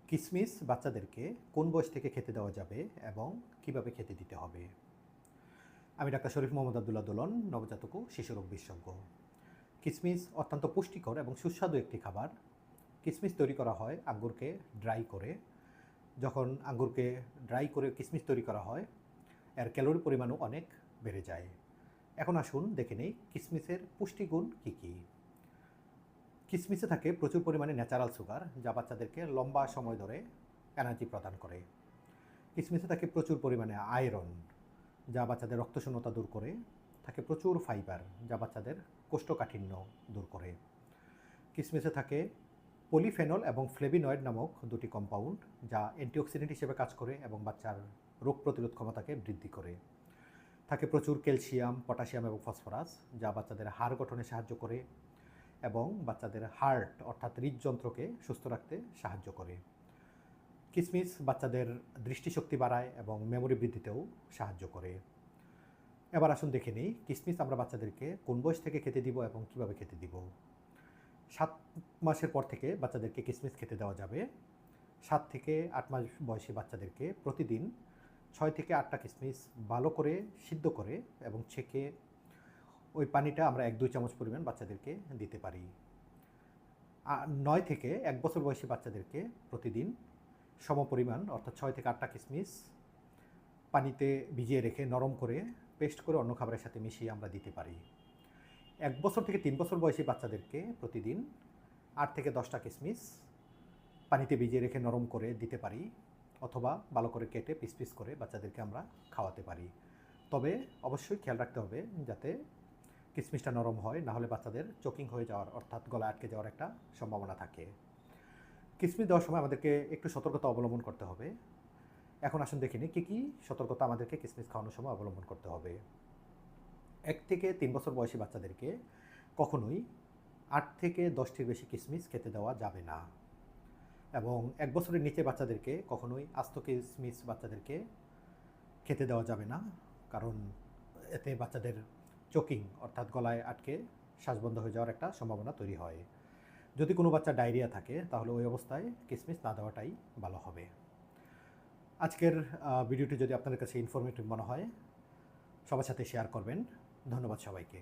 কিশমিশ বাচ্চাদেরকে কোন বয়স থেকে খেতে দেওয়া যাবে এবং কিভাবে খেতে দিতে হবে? আমি ডাক্তার শরীফ মোহাম্মদ আবদুল্লাহ দোলন, নবজাতক ও শিশুরোগ বিশেষজ্ঞ। কিশমিশ অত্যন্ত পুষ্টিকর এবং সুস্বাদু একটি খাবার। কিশমিশ তৈরি করা হয় আঙ্গুরকে ড্রাই করে। যখন আঙ্গুরকে ড্রাই করে কিশমিশ তৈরি করা হয়, এর ক্যালোরি পরিমাণও অনেক বেড়ে যায়। এখন আসুন দেখে নেই কিশমিশের পুষ্টিগুণ কী কী। কিশমিশে থাকে প্রচুর পরিমাণে ন্যাচারাল সুগার, যা বাচ্চাদেরকে লম্বা সময় ধরে এনার্জি প্রদান করে। কিশমিশে থাকে প্রচুর পরিমাণে আয়রন, যা বাচ্চাদের রক্তশূন্যতা দূর করে। থাকে প্রচুর ফাইবার, যা বাচ্চাদের কোষ্ঠকাঠিন্য দূর করে। কিশমিশে থাকে পলিফেনল এবং ফ্লেভিনয়েড নামক দুটি কম্পাউন্ড, যা অ্যান্টিঅক্সিডেন্ট হিসেবে কাজ করে এবং বাচ্চার রোগ প্রতিরোধ ক্ষমতাকে বৃদ্ধি করে। থাকে প্রচুর ক্যালসিয়াম, পটাশিয়াম এবং ফসফরাস, যা বাচ্চাদের হাড় গঠনে সাহায্য করে এবং বাচ্চাদের হার্ট অর্থাৎ হৃদযন্ত্রকে সুস্থ রাখতে সাহায্য করে। কিশমিশ বাচ্চাদের দৃষ্টিশক্তি বাড়ায় এবং মেমোরি বৃদ্ধিতেও সাহায্য করে। এবার আসুন দেখে নিই কিশমিশ আমরা বাচ্চাদেরকে কোন বয়স থেকে খেতে দিব এবং কিভাবে খেতে দিব। 7 মাসের পর থেকে বাচ্চাদেরকে কিশমিশ খেতে দেওয়া যাবে। 7 থেকে 8 মাস বয়সী বাচ্চাদেরকে প্রতিদিন 6 থেকে 8টা কিশমিশ ভালো করে সিদ্ধ করে এবং ছেঁকে ওই পানিটা আমরা 1-2 চামচ পরিমাণ বাচ্চাদেরকে দিতে পারি। 9 থেকে 1 বছর বয়সী বাচ্চাদেরকে প্রতিদিন সমপরিমাণ অর্থাৎ 6 থেকে 8টা কিশমিশ পানিতে ভিজিয়ে রেখে নরম করে পেস্ট করে অন্য খাবারের সাথে মিশিয়ে আমরা দিতে পারি। 1 বছর থেকে 3 বছর বয়সী বাচ্চাদেরকে প্রতিদিন 8 থেকে 10টা কিশমিশ পানিতে ভিজিয়ে রেখে নরম করে দিতে পারি, অথবা ভালো করে কেটে পিস পিস করে বাচ্চাদেরকে আমরা খাওয়াতে পারি। তবে অবশ্যই খেয়াল রাখতে হবে যাতে কিশমিশটা নরম হয়, না হলে বাচ্চাদের চোকিং হয়ে যাওয়ার অর্থাৎ গলায় আটকে যাওয়ার একটা সম্ভাবনা থাকে। কিশমিশ দেওয়ার সময় আমাদেরকে একটু সতর্কতা অবলম্বন করতে হবে। এখন আসুন দেখে নিই কী কী সতর্কতা আমাদেরকে কিশমিশ খাওয়ানোর সময় অবলম্বন করতে হবে। 1 থেকে 3 বছর বয়সী বাচ্চাদেরকে কখনোই 8 থেকে 10টির বেশি কিশমিশ খেতে দেওয়া যাবে না, এবং 1 বছরের নিচে বাচ্চাদেরকে কখনোই আস্ত কিশমিশ বাচ্চাদেরকে খেতে দেওয়া যাবে না, কারণ এতে বাচ্চাদের চোকিং অর্থাৎ গলায় আটকে শ্বাস বন্ধ হয়ে যাওয়ার একটা সম্ভাবনা তৈরি হয়। যদি কোনো বাচ্চা ডায়রিয়া থাকে তাহলে ওই অবস্থায় কিশমিশ না দেওয়াটাই ভালো হবে। আজকের ভিডিওটি যদি আপনাদের কাছে ইনফরমেটিভ মনে হয় সবার সাথে শেয়ার করবেন। ধন্যবাদ সবাইকে।